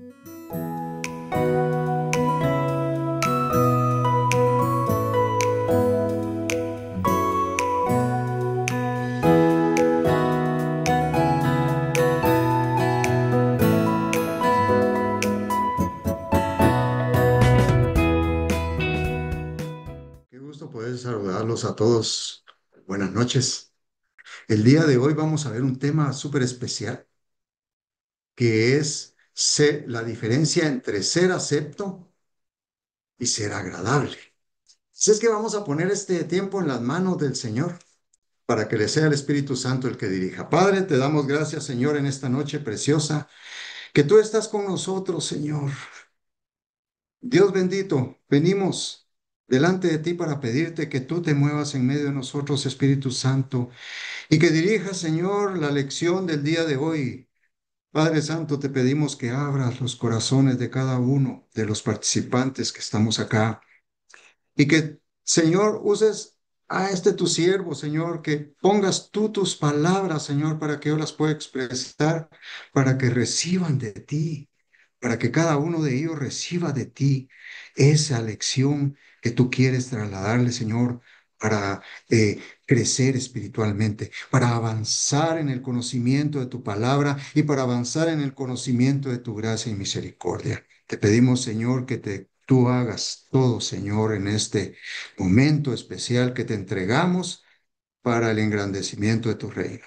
Qué gusto poder saludarlos a todos. Buenas noches. El día de hoy vamos a ver un tema súper especial, que es la diferencia entre ser acepto y ser agradable. Así es que vamos a poner este tiempo en las manos del Señor para que le sea el Espíritu Santo el que dirija. Padre, te damos gracias, Señor, en esta noche preciosa, que tú estás con nosotros, Señor. Dios bendito, venimos delante de ti para pedirte que tú te muevas en medio de nosotros, Espíritu Santo, y que dirijas, Señor, la lección del día de hoy. Padre Santo, te pedimos que abras los corazones de cada uno de los participantes que estamos acá y que, Señor, uses a este tu siervo, Señor, que pongas tú tus palabras, Señor, para que yo las pueda expresar, para que reciban de ti, para que cada uno de ellos reciba de ti esa lección que tú quieres trasladarle, Señor, para crecer espiritualmente, para avanzar en el conocimiento de tu palabra y para avanzar en el conocimiento de tu gracia y misericordia. Te pedimos, Señor, que tú hagas todo, Señor, en este momento especial que te entregamos para el engrandecimiento de tu reino.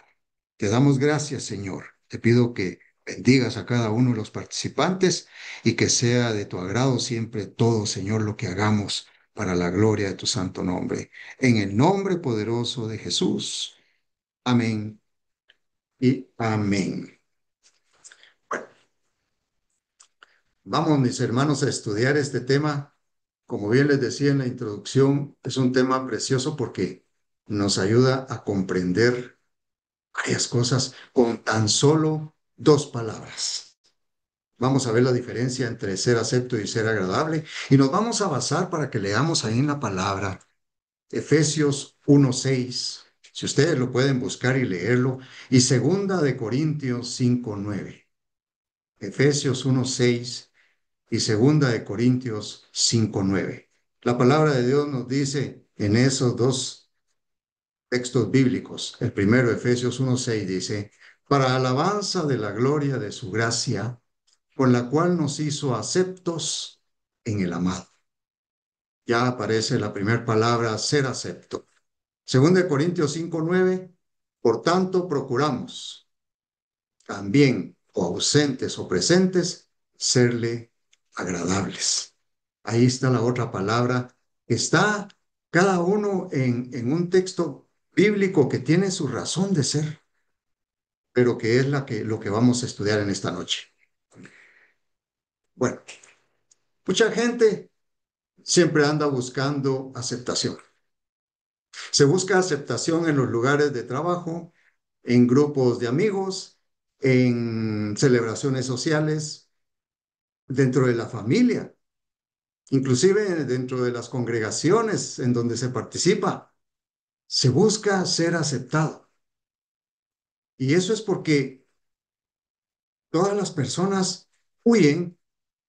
Te damos gracias, Señor. Te pido que bendigas a cada uno de los participantes y que sea de tu agrado siempre todo, Señor, lo que hagamos para la gloria de tu santo nombre. En el nombre poderoso de Jesús. Amén y amén. Bueno, vamos, mis hermanos, a estudiar este tema. Como bien les decía en la introducción, es un tema precioso porque nos ayuda a comprender varias cosas con tan solo dos palabras. Vamos a ver la diferencia entre ser acepto y ser agradable y nos vamos a basar para que leamos ahí en la palabra Efesios 1:6. Si ustedes lo pueden buscar y leerlo, y segunda de Corintios 5:9. Efesios 1:6 y segunda de Corintios 5:9. La palabra de Dios nos dice en esos dos textos bíblicos, el primero, Efesios 1:6, dice, para alabanza de la gloria de su gracia, con la cual nos hizo aceptos en el amado. Ya aparece la primera palabra, ser acepto. Segunda de Corintios 5:9, por tanto procuramos también, o ausentes o presentes, serle agradables. Ahí está la otra palabra. Está cada uno en un texto bíblico que tiene su razón de ser, pero que es lo que vamos a estudiar en esta noche. Bueno, mucha gente siempre anda buscando aceptación. Se busca aceptación en los lugares de trabajo, en grupos de amigos, en celebraciones sociales, dentro de la familia, inclusive dentro de las congregaciones en donde se participa. Se busca ser aceptado. Y eso es porque todas las personas huyen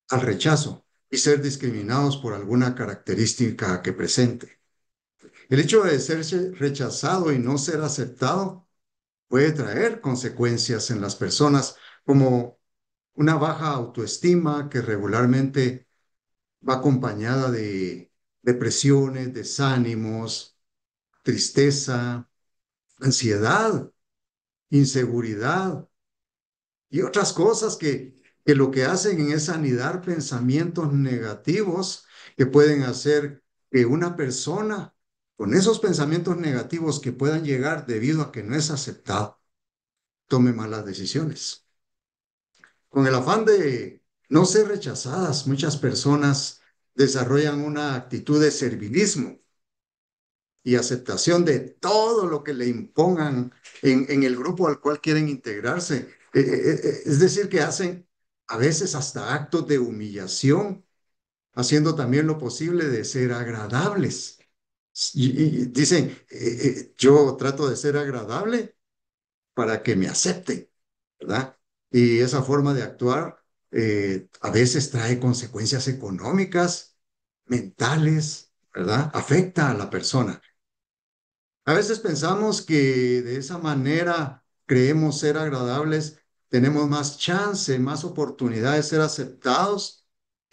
al rechazo y ser discriminados por alguna característica que presente. El hecho de ser rechazado y no ser aceptado puede traer consecuencias en las personas como una baja autoestima que regularmente va acompañada de depresiones, desánimos, tristeza, ansiedad, inseguridad y otras cosas que lo que hacen es anidar pensamientos negativos que pueden hacer que una persona con esos pensamientos negativos que puedan llegar debido a que no es aceptado, tome malas decisiones. Con el afán de no ser rechazadas, muchas personas desarrollan una actitud de servilismo y aceptación de todo lo que le impongan en el grupo al cual quieren integrarse. Es decir, que hacen a veces hasta actos de humillación, haciendo también lo posible de ser agradables. Y dicen, yo trato de ser agradable para que me acepten, ¿verdad? Y esa forma de actuar a veces trae consecuencias económicas, mentales, ¿verdad? Afecta a la persona. A veces pensamos que de esa manera creemos ser agradables, tenemos más chance, más oportunidad de ser aceptados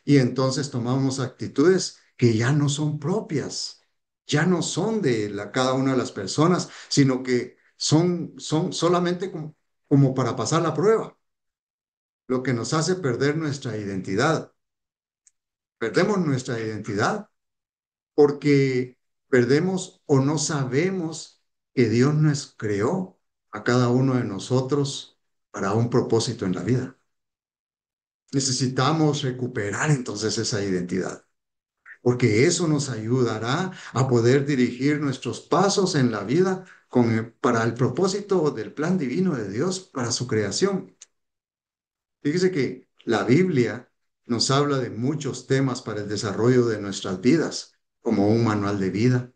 y entonces tomamos actitudes que ya no son propias, ya no son de cada una de las personas, sino que son solamente como para pasar la prueba, lo que nos hace perder nuestra identidad. Perdemos nuestra identidad porque perdemos o no sabemos que Dios nos creó a cada uno de nosotros para un propósito en la vida. Necesitamos recuperar entonces esa identidad, porque eso nos ayudará a poder dirigir nuestros pasos en la vida para el propósito del plan divino de Dios para su creación. Fíjese que la Biblia nos habla de muchos temas para el desarrollo de nuestras vidas, como un manual de vida,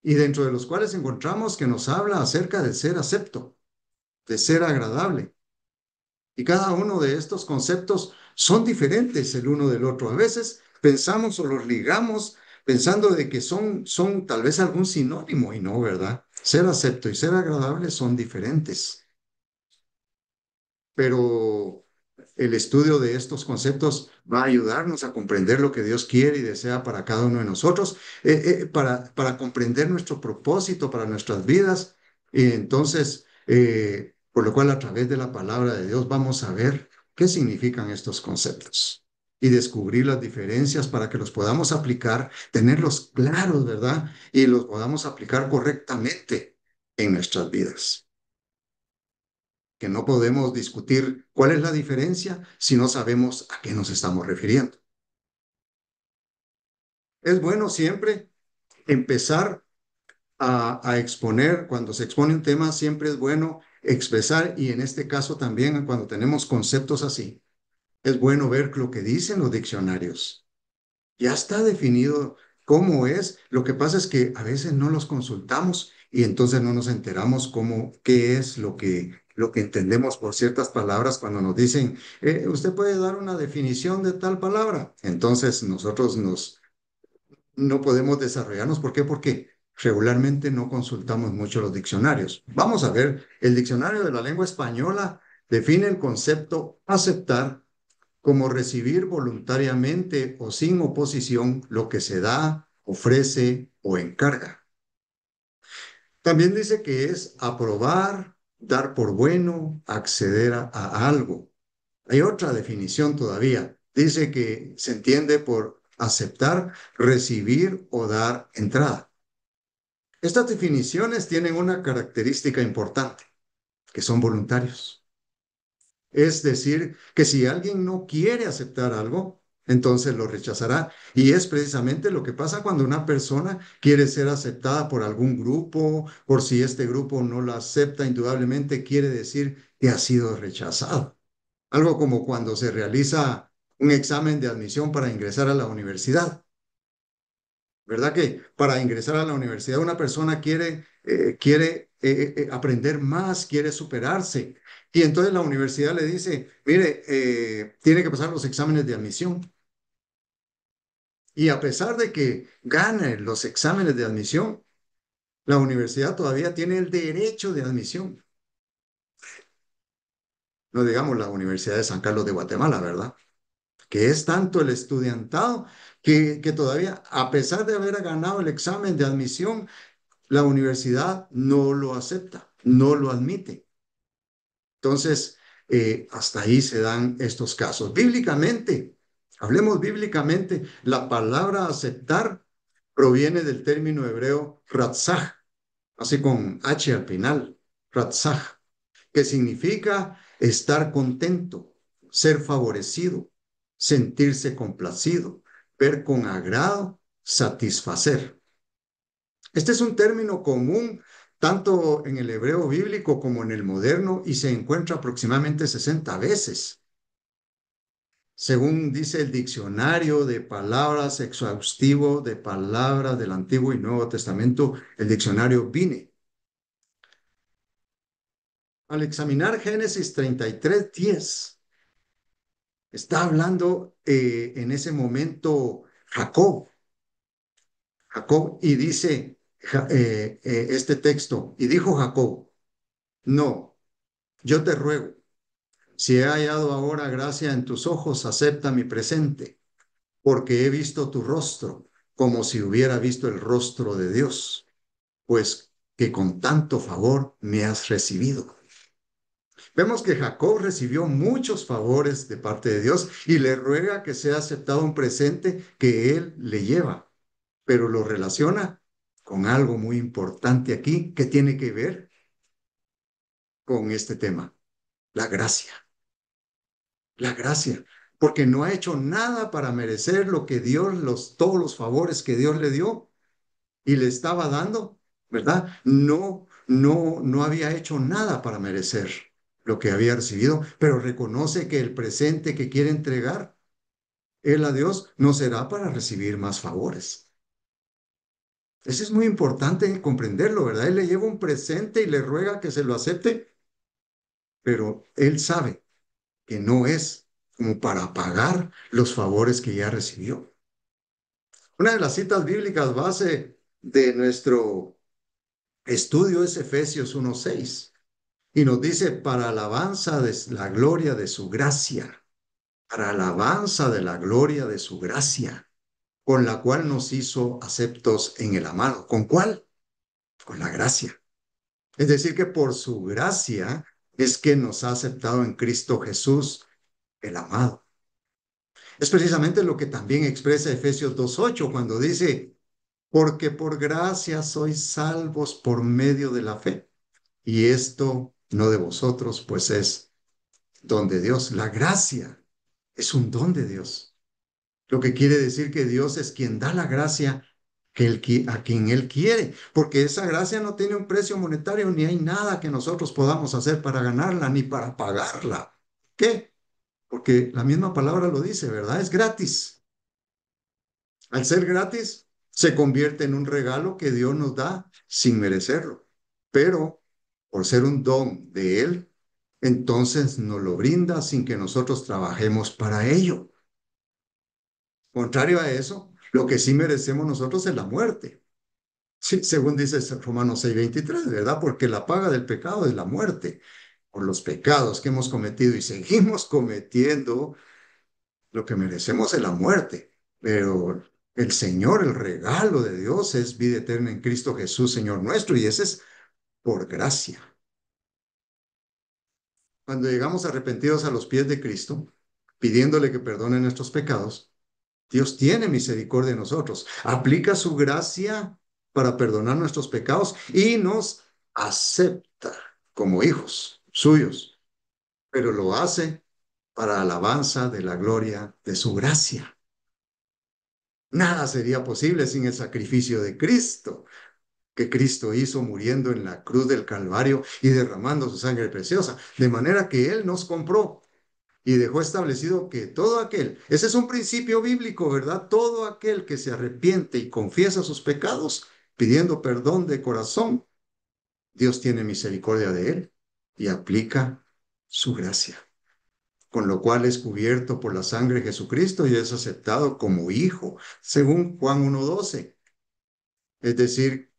y dentro de los cuales encontramos que nos habla acerca de ser acepto, de ser agradable. Y cada uno de estos conceptos son diferentes el uno del otro. A veces pensamos o los ligamos pensando de que son tal vez algún sinónimo y no, ¿verdad? Ser acepto y ser agradable son diferentes. Pero el estudio de estos conceptos va a ayudarnos a comprender lo que Dios quiere y desea para cada uno de nosotros, para comprender nuestro propósito para nuestras vidas. Y entonces, por lo cual a través de la palabra de Dios vamos a ver qué significan estos conceptos y descubrir las diferencias para que los podamos aplicar, tenerlos claros, ¿verdad? Y los podamos aplicar correctamente en nuestras vidas, que no podemos discutir cuál es la diferencia si no sabemos a qué nos estamos refiriendo. Es bueno siempre empezar a exponer, cuando se expone un tema, siempre es bueno expresar y en este caso también cuando tenemos conceptos así, es bueno ver lo que dicen los diccionarios. Ya está definido cómo es. Lo que pasa es que a veces no los consultamos y entonces no nos enteramos qué es lo que entendemos por ciertas palabras cuando nos dicen, usted puede dar una definición de tal palabra. Entonces nosotros no podemos desarrollarnos. ¿Por qué? Porque regularmente no consultamos mucho los diccionarios. Vamos a ver, el diccionario de la lengua española define el concepto aceptar como recibir voluntariamente o sin oposición lo que se da, ofrece o encarga. También dice que es aprobar, dar por bueno, acceder a algo. Hay otra definición todavía. Dice que se entiende por aceptar, recibir o dar entrada. Estas definiciones tienen una característica importante, que son voluntarios. Es decir, que si alguien no quiere aceptar algo, entonces lo rechazará. Y es precisamente lo que pasa cuando una persona quiere ser aceptada por algún grupo, por si este grupo no la acepta, indudablemente quiere decir que ha sido rechazado. Algo como cuando se realiza un examen de admisión para ingresar a la universidad. ¿Verdad que para ingresar a la universidad una persona quiere aprender más, quiere superarse? Y entonces la universidad le dice, mire, tiene que pasar los exámenes de admisión. Y a pesar de que gane los exámenes de admisión, la universidad todavía tiene el derecho de admisión. No digamos la Universidad de San Carlos de Guatemala, ¿verdad? Que es tanto el estudiantado que todavía, a pesar de haber ganado el examen de admisión, la universidad no lo acepta, no lo admite. Entonces, hasta ahí se dan estos casos. Bíblicamente, hablemos bíblicamente, la palabra aceptar proviene del término hebreo ratzaj, así con H al final, ratzaj, que significa estar contento, ser favorecido, sentirse complacido, ver con agrado, satisfacer. Este es un término común tanto en el hebreo bíblico como en el moderno y se encuentra aproximadamente 60 veces. Según dice el diccionario de palabras exhaustivo de palabras del Antiguo y Nuevo Testamento, el diccionario Vine. Al examinar Génesis 33:10, Está hablando en ese momento Jacob, y dice este texto, y dijo Jacob, no, yo te ruego, si he hallado ahora gracia en tus ojos, acepta mi presente, porque he visto tu rostro, como si hubiera visto el rostro de Dios, pues que con tanto favor me has recibido. Vemos que Jacob recibió muchos favores de parte de Dios y le ruega que sea aceptado un presente que él le lleva, pero lo relaciona con algo muy importante aquí que tiene que ver con este tema, la gracia, la gracia, porque no ha hecho nada para merecer lo que Dios, todos los favores que Dios le dio y le estaba dando, ¿verdad? No había hecho nada para merecer lo que había recibido, pero reconoce que el presente que quiere entregar él a Dios no será para recibir más favores. Eso es muy importante comprenderlo, ¿verdad? Él le lleva un presente y le ruega que se lo acepte, pero él sabe que no es como para pagar los favores que ya recibió. Una de las citas bíblicas base de nuestro estudio es Efesios 1:6 y nos dice, para alabanza de la gloria de su gracia, para alabanza de la gloria de su gracia, con la cual nos hizo aceptos en el amado. ¿Con cuál? Con la gracia. Es decir, que por su gracia es que nos ha aceptado en Cristo Jesús, el amado. Es precisamente lo que también expresa Efesios 2:8 cuando dice, porque por gracia sois salvos por medio de la fe. Y esto no de vosotros, pues es don de Dios. La gracia es un don de Dios. Lo que quiere decir que Dios es quien da la gracia a quien Él quiere, porque esa gracia no tiene un precio monetario, ni hay nada que nosotros podamos hacer para ganarla, ni para pagarla. ¿Qué? Porque la misma palabra lo dice, ¿verdad? Es gratis. Al ser gratis, se convierte en un regalo que Dios nos da sin merecerlo. Pero por ser un don de Él, entonces nos lo brinda sin que nosotros trabajemos para ello. Contrario a eso, lo que sí merecemos nosotros es la muerte. Sí, según dice Romanos 6:23, ¿verdad? Porque la paga del pecado es la muerte. Por los pecados que hemos cometido y seguimos cometiendo, lo que merecemos es la muerte. Pero el Señor, el regalo de Dios es vida eterna en Cristo Jesús, Señor nuestro, y ese es por gracia. Cuando llegamos arrepentidos a los pies de Cristo, pidiéndole que perdone nuestros pecados, Dios tiene misericordia de nosotros, aplica su gracia para perdonar nuestros pecados y nos acepta como hijos suyos, pero lo hace para alabanza de la gloria de su gracia. Nada sería posible sin el sacrificio de Cristo, que Cristo hizo muriendo en la cruz del Calvario y derramando su sangre preciosa, de manera que Él nos compró y dejó establecido que todo aquel, ese es un principio bíblico, ¿verdad? Todo aquel que se arrepiente y confiesa sus pecados, pidiendo perdón de corazón, Dios tiene misericordia de él y aplica su gracia, con lo cual es cubierto por la sangre de Jesucristo y es aceptado como hijo, según Juan 1:12, es decir,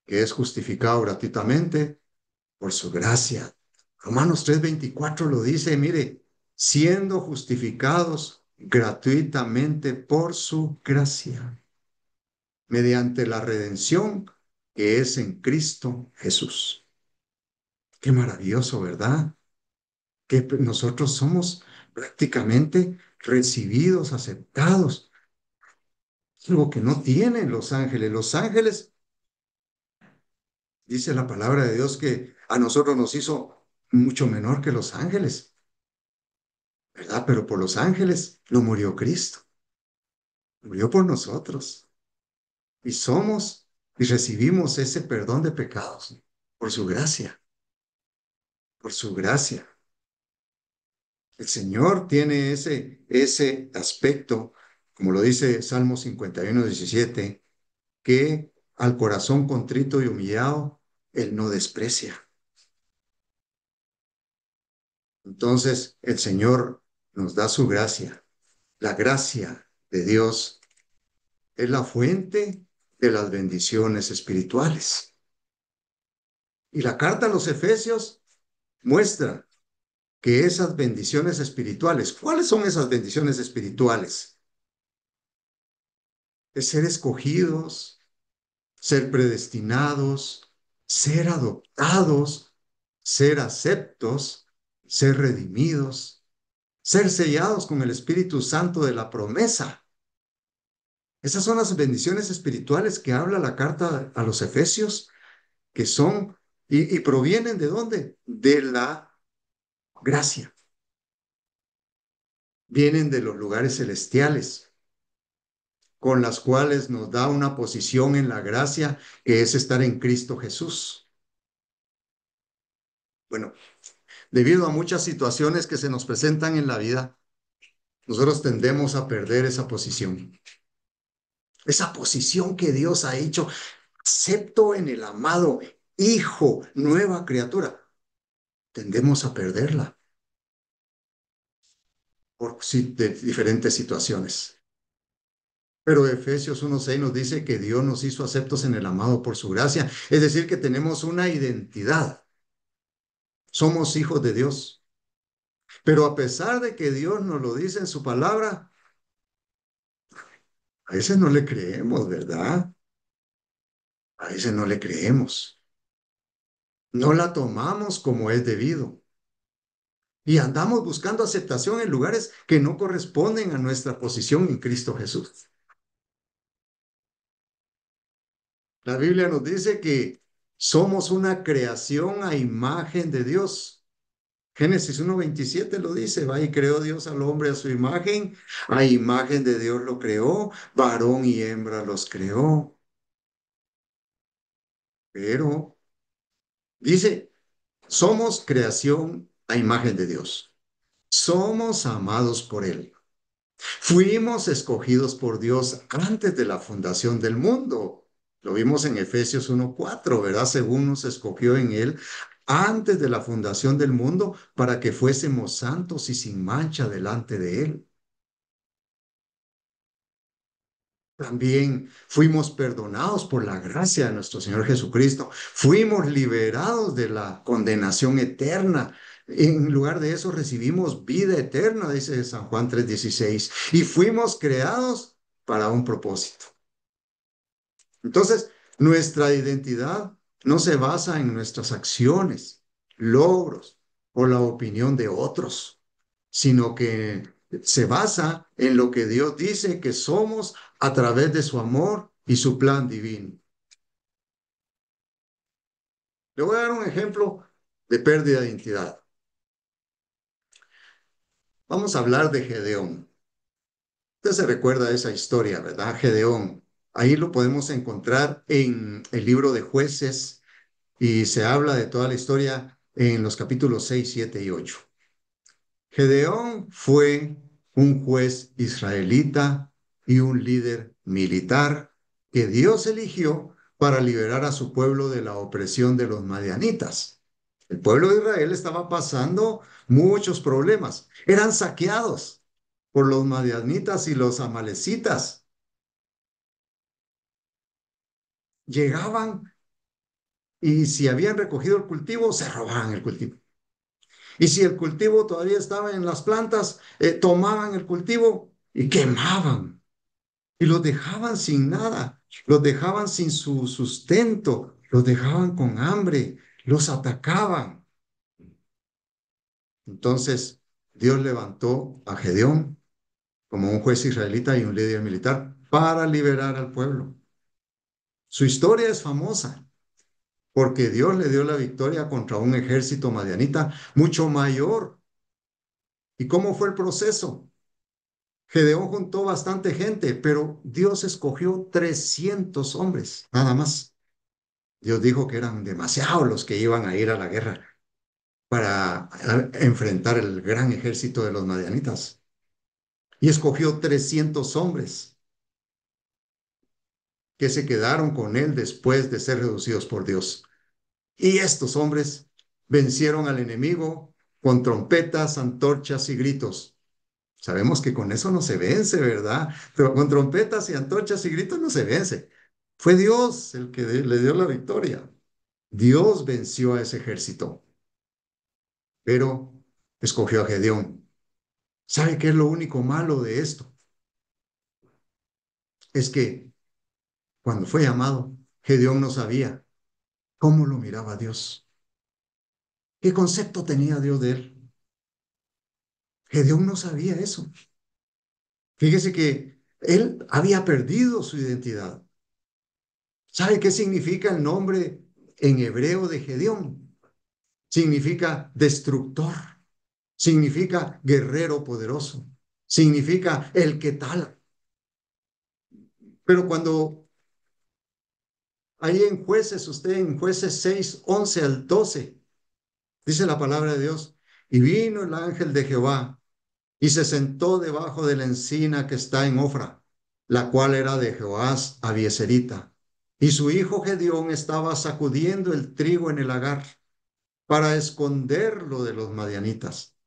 que es justificado gratuitamente por su gracia. Romanos 3:24 lo dice, mire, siendo justificados gratuitamente por su gracia, mediante la redención que es en Cristo Jesús. Qué maravilloso, ¿verdad? Que nosotros somos prácticamente recibidos, aceptados, algo que no tienen los ángeles. Los ángeles, dice la palabra de Dios, que a nosotros nos hizo mucho menor que los ángeles. ¿Verdad? Pero por los ángeles no murió Cristo, murió por nosotros. Y somos y recibimos ese perdón de pecados por su gracia, por su gracia. El Señor tiene ese aspecto, como lo dice Salmo 51:17, que al corazón contrito y humillado, Él no desprecia. Entonces, el Señor nos da su gracia. La gracia de Dios es la fuente de las bendiciones espirituales. Y la carta a los Efesios muestra que esas bendiciones espirituales, ¿cuáles son esas bendiciones espirituales? Es ser escogidos, ser predestinados, ser adoptados, ser aceptos, ser redimidos, ser sellados con el Espíritu Santo de la promesa. Esas son las bendiciones espirituales que habla la carta a los Efesios, que son y provienen ¿de dónde? De la gracia. Vienen de los lugares celestiales, con las cuales nos da una posición en la gracia que es estar en Cristo Jesús. Bueno, debido a muchas situaciones que se nos presentan en la vida, nosotros tendemos a perder esa posición que Dios ha hecho, acepto en el amado Hijo, nueva criatura. Tendemos a perderla por de diferentes situaciones. Pero Efesios 1:6 nos dice que Dios nos hizo aceptos en el amado por su gracia, es decir, que tenemos una identidad. Somos hijos de Dios. Pero a pesar de que Dios nos lo dice en su palabra, a veces no le creemos, ¿verdad? A veces no le creemos. No la tomamos como es debido. Y andamos buscando aceptación en lugares que no corresponden a nuestra posición en Cristo Jesús. La Biblia nos dice que somos una creación a imagen de Dios. Génesis 1:27 lo dice, va y creó Dios al hombre a imagen de Dios lo creó, varón y hembra los creó. Pero dice, somos creación a imagen de Dios. Somos amados por Él. Fuimos escogidos por Dios antes de la fundación del mundo. Lo vimos en Efesios 1:4, ¿verdad? Según nos escogió en Él antes de la fundación del mundo para que fuésemos santos y sin mancha delante de Él. También fuimos perdonados por la gracia de nuestro Señor Jesucristo. Fuimos liberados de la condenación eterna. En lugar de eso recibimos vida eterna, dice San Juan 3:16. Y fuimos creados para un propósito. Entonces, nuestra identidad no se basa en nuestras acciones, logros o la opinión de otros, sino que se basa en lo que Dios dice que somos a través de su amor y su plan divino. Le voy a dar un ejemplo de pérdida de identidad. Vamos a hablar de Gedeón. Usted se recuerda de esa historia, ¿verdad? Gedeón. Ahí lo podemos encontrar en el libro de Jueces y se habla de toda la historia en los capítulos 6, 7 y 8. Gedeón fue un juez israelita y un líder militar que Dios eligió para liberar a su pueblo de la opresión de los madianitas. El pueblo de Israel estaba pasando muchos problemas. Eran saqueados por los madianitas y los amalecitas. Llegaban y si habían recogido el cultivo, se robaban el cultivo. Y si el cultivo todavía estaba en las plantas, tomaban el cultivo y quemaban. Y los dejaban sin nada, los dejaban sin su sustento, los dejaban con hambre, los atacaban. Entonces Dios levantó a Gedeón como un juez israelita y un líder militar para liberar al pueblo. Su historia es famosa porque Dios le dio la victoria contra un ejército madianita mucho mayor. ¿Y cómo fue el proceso? Gedeón juntó bastante gente, pero Dios escogió 300 hombres, nada más. Dios dijo que eran demasiados los que iban a ir a la guerra para enfrentar el gran ejército de los madianitas. Y escogió 300 hombres que se quedaron con él después de ser reducidos por Dios. Y estos hombres vencieron al enemigo con trompetas, antorchas y gritos. Sabemos que con eso no se vence, ¿verdad? Pero con trompetas y antorchas y gritos no se vence. Fue Dios el que le dio la victoria. Dios venció a ese ejército, pero escogió a Gedeón. ¿Sabe qué es lo único malo de esto? Es que cuando fue llamado, Gedeón no sabía cómo lo miraba Dios, qué concepto tenía Dios de él. Gedeón no sabía eso. Fíjese que él había perdido su identidad. ¿Sabe qué significa el nombre en hebreo de Gedeón? Significa destructor, significa guerrero poderoso, significa el que tal. Pero cuando ahí en jueces, usted en jueces 6, 11 al 12, dice la palabra de Dios, y vino el ángel de Jehová y se sentó debajo de la encina que está en Ofra, la cual era de Joás Abieserita. Y su hijo Gedeón estaba sacudiendo el trigo en el lagar para esconderlo de los madianitas.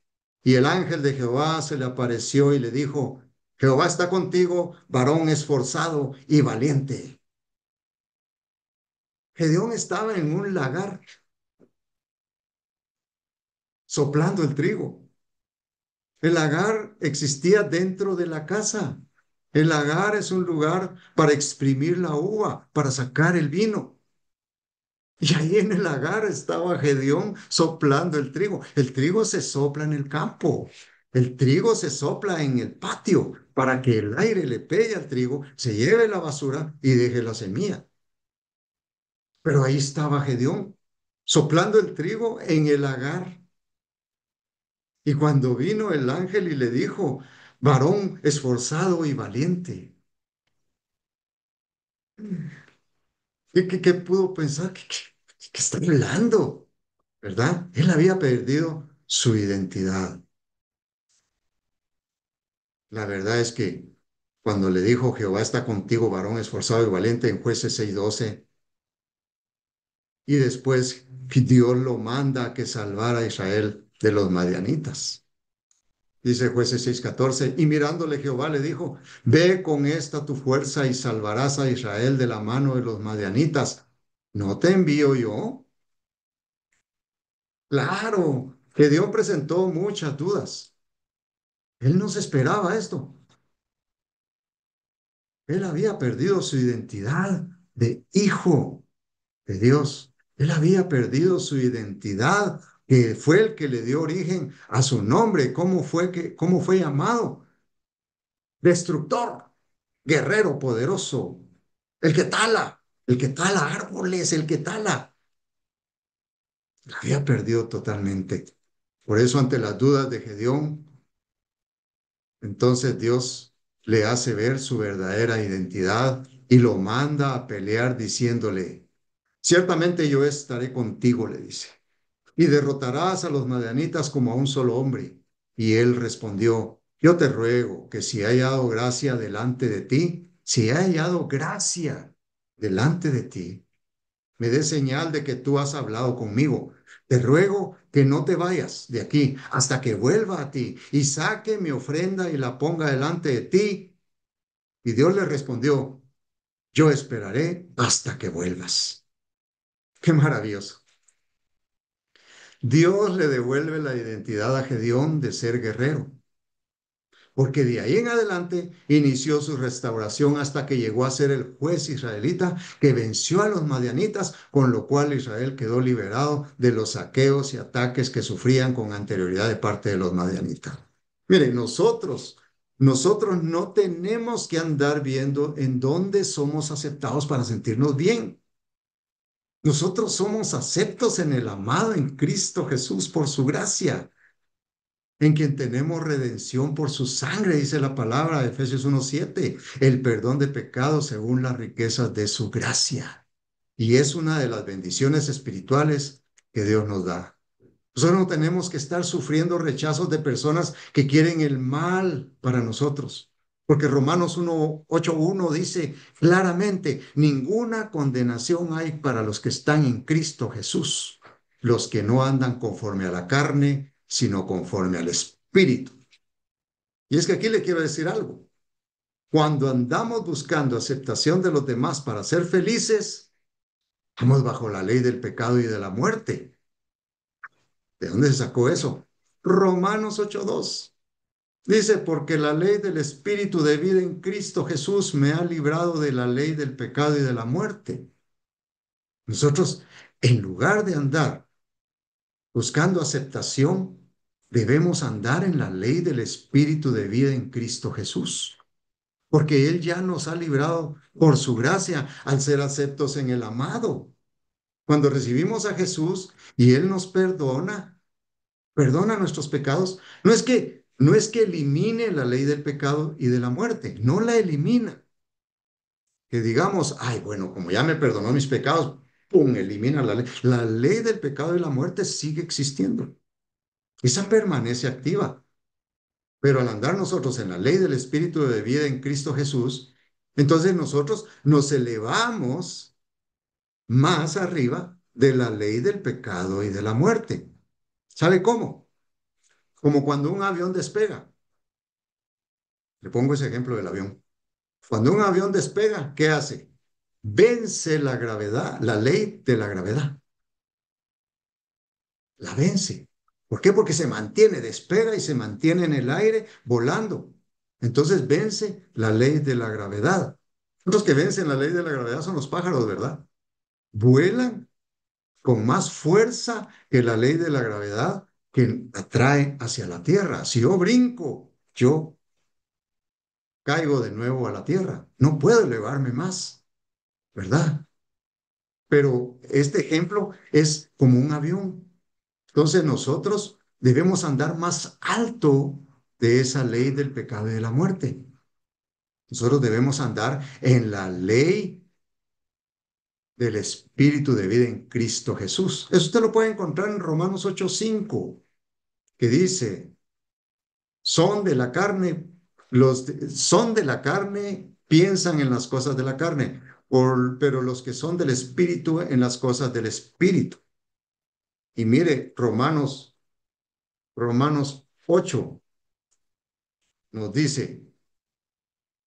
Y el ángel de Jehová se le apareció y le dijo, Jehová está contigo, varón esforzado y valiente. Gedeón estaba en un lagar soplando el trigo. El lagar existía dentro de la casa. El lagar es un lugar para exprimir la uva, para sacar el vino. Y ahí en el lagar estaba Gedeón soplando el trigo. El trigo se sopla en el campo. El trigo se sopla en el patio para que el aire le pegue al trigo, se lleve la basura y deje la semilla. Pero ahí estaba Gedeón soplando el trigo en el lagar. Y cuando vino el ángel y le dijo, varón esforzado y valiente, ¿qué pudo pensar? ¿Qué está hablando? ¿Verdad? Él había perdido su identidad. La verdad es que cuando le dijo, Jehová está contigo, varón esforzado y valiente, en Jueces 6:12, y después Dios lo manda a que salvara a Israel de los madianitas. Dice Jueces 6:14, y mirándole Jehová le dijo, ve con esta tu fuerza y salvarás a Israel de la mano de los madianitas. ¿No te envío yo? Claro, que Dios presentó muchas dudas. Él no se esperaba esto. Él había perdido su identidad de hijo de Dios. Él había perdido su identidad, que fue el que le dio origen a su nombre. Cómo fue llamado? Destructor, guerrero poderoso, el que tala árboles, el que tala. La había perdido totalmente. Por eso, ante las dudas de Gedeón, entonces Dios le hace ver su verdadera identidad y lo manda a pelear diciéndole, ciertamente yo estaré contigo, le dice, y derrotarás a los madianitas como a un solo hombre. Y él respondió, yo te ruego que si he hallado gracia delante de ti, si he hallado gracia delante de ti, me des señal de que tú has hablado conmigo. Te ruego que no te vayas de aquí hasta que vuelva a ti y saque mi ofrenda y la ponga delante de ti. Y Dios le respondió, yo esperaré hasta que vuelvas. Qué maravilloso. Dios le devuelve la identidad a Gedeón de ser guerrero, porque de ahí en adelante inició su restauración hasta que llegó a ser el juez israelita que venció a los madianitas, con lo cual Israel quedó liberado de los saqueos y ataques que sufrían con anterioridad de parte de los madianitas. Miren, nosotros no tenemos que andar viendo en dónde somos aceptados para sentirnos bien. Nosotros somos aceptos en el amado en Cristo Jesús por su gracia, en quien tenemos redención por su sangre, dice la palabra de Efesios 1:7, el perdón de pecados según las riquezas de su gracia. Y es una de las bendiciones espirituales que Dios nos da. Nosotros no tenemos que estar sufriendo rechazos de personas que quieren el mal para nosotros. Porque Romanos 1:8:1 dice claramente, ninguna condenación hay para los que están en Cristo Jesús, los que no andan conforme a la carne, sino conforme al Espíritu. Y es que aquí le quiero decir algo. Cuando andamos buscando aceptación de los demás para ser felices, estamos bajo la ley del pecado y de la muerte. ¿De dónde se sacó eso? Romanos 8:2. Dice, porque la ley del Espíritu de vida en Cristo Jesús me ha librado de la ley del pecado y de la muerte. Nosotros, en lugar de andar buscando aceptación, debemos andar en la ley del Espíritu de vida en Cristo Jesús, porque Él ya nos ha librado por su gracia al ser aceptos en el amado. Cuando recibimos a Jesús y Él nos perdona nuestros pecados, no es que elimine la ley del pecado y de la muerte, no la elimina. Que digamos, ay, bueno, como ya me perdonó mis pecados, ¡pum!, elimina la ley. La ley del pecado y la muerte sigue existiendo. Esa permanece activa. Pero al andar nosotros en la ley del Espíritu de vida en Cristo Jesús, entonces nosotros nos elevamos más arriba de la ley del pecado y de la muerte. ¿Sabe cómo? Como cuando un avión despega. Le pongo ese ejemplo del avión. Cuando un avión despega, ¿qué hace? Vence la gravedad, la ley de la gravedad. La vence. ¿Por qué? Porque se mantiene, despega y se mantiene en el aire volando. Entonces vence la ley de la gravedad. Los que vencen la ley de la gravedad son los pájaros, ¿verdad? Vuelan con más fuerza que la ley de la gravedad que atrae hacia la tierra. Si yo brinco, yo caigo de nuevo a la tierra. No puedo elevarme más, ¿verdad? Pero este ejemplo es como un avión. Entonces nosotros debemos andar más alto de esa ley del pecado y de la muerte. Nosotros debemos andar en la ley del Espíritu de vida en Cristo Jesús. Eso usted lo puede encontrar en Romanos 8:5, que dice, son de la carne, son de la carne, piensan en las cosas de la carne, pero los que son del Espíritu en las cosas del Espíritu. Y mire, Romanos 8 nos dice,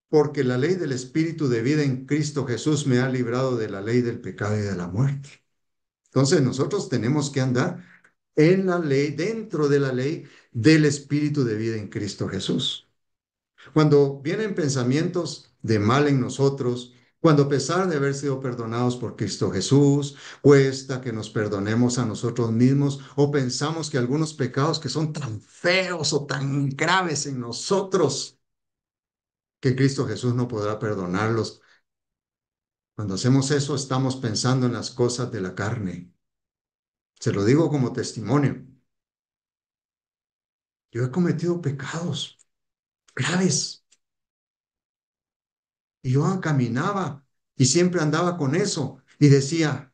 porque la ley del Espíritu de vida en Cristo Jesús me ha librado de la ley del pecado y de la muerte. Entonces nosotros tenemos que andar en la ley, dentro de la ley del Espíritu de vida en Cristo Jesús. Cuando vienen pensamientos de mal en nosotros, cuando a pesar de haber sido perdonados por Cristo Jesús, cuesta que nos perdonemos a nosotros mismos o pensamos que algunos pecados que son tan feos o tan graves en nosotros, que Cristo Jesús no podrá perdonarlos. Cuando hacemos eso, estamos pensando en las cosas de la carne. Se lo digo como testimonio. Yo he cometido pecados graves y yo caminaba y siempre andaba con eso y decía,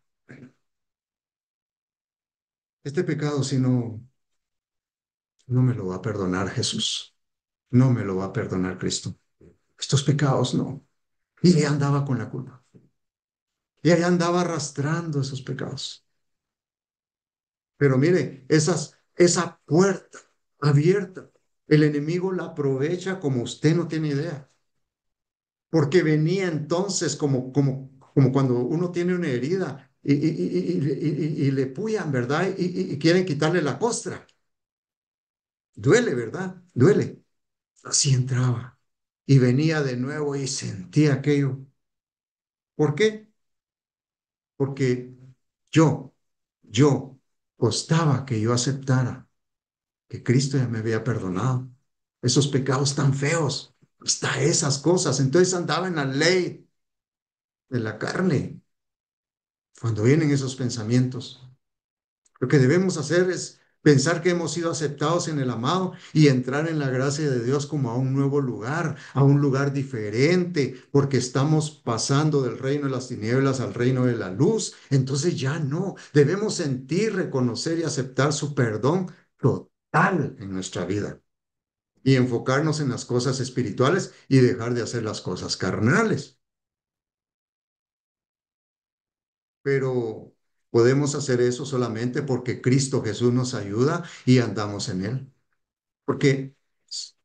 este pecado si no me lo va a perdonar Jesús, no me lo va a perdonar Cristo. Estos pecados no. Y ahí andaba con la culpa. Y ahí andaba arrastrando esos pecados. Pero mire, esa puerta abierta, el enemigo la aprovecha como usted no tiene idea. Porque venía entonces como cuando uno tiene una herida y le puyan, ¿verdad? Y quieren quitarle la costra. Duele, ¿verdad? Duele. Así entraba. Y venía de nuevo y sentía aquello. ¿Por qué? Porque yo, yo, costaba que yo aceptara que Cristo ya me había perdonado. Esos pecados tan feos, hasta esas cosas. Entonces andaba en la ley de la carne cuando vienen esos pensamientos. Lo que debemos hacer es pensar que hemos sido aceptados en el amado y entrar en la gracia de Dios como a un nuevo lugar, a un lugar diferente, porque estamos pasando del reino de las tinieblas al reino de la luz. Entonces ya no, debemos sentir, reconocer y aceptar su perdón total en nuestra vida y enfocarnos en las cosas espirituales y dejar de hacer las cosas carnales. Pero podemos hacer eso solamente porque Cristo Jesús nos ayuda y andamos en Él. Porque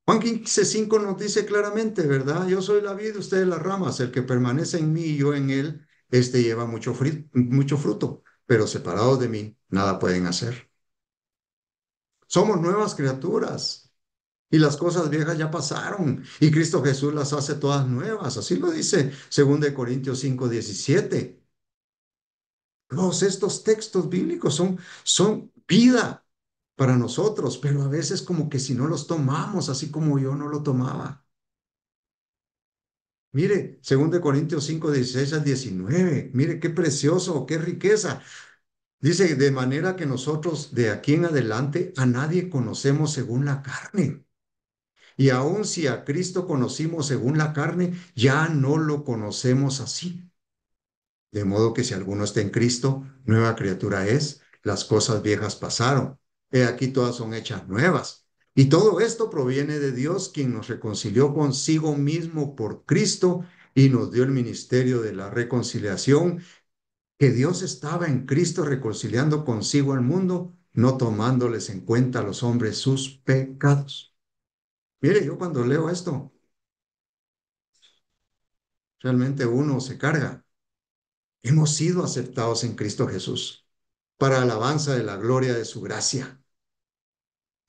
Juan 15:5 nos dice claramente, ¿verdad? Yo soy la vid, ustedes las ramas, el que permanece en mí y yo en él, este lleva mucho fruto, pero separados de mí, nada pueden hacer. Somos nuevas criaturas y las cosas viejas ya pasaron y Cristo Jesús las hace todas nuevas. Así lo dice 2 Corintios 5:17. Todos estos textos bíblicos son vida para nosotros, pero a veces como que si no los tomamos, así como yo no lo tomaba. Mire, 2 Corintios 5:16 al 19. Mire qué precioso, qué riqueza. Dice, de manera que nosotros de aquí en adelante a nadie conocemos según la carne. Y aun si a Cristo conocimos según la carne, ya no lo conocemos así. De modo que si alguno está en Cristo, nueva criatura es, las cosas viejas pasaron. He aquí todas son hechas nuevas. Y todo esto proviene de Dios, quien nos reconcilió consigo mismo por Cristo y nos dio el ministerio de la reconciliación, que Dios estaba en Cristo reconciliando consigo al mundo, no tomándoles en cuenta a los hombres sus pecados. Mire, yo cuando leo esto, realmente uno se carga. Hemos sido aceptados en Cristo Jesús para alabanza de la gloria de su gracia.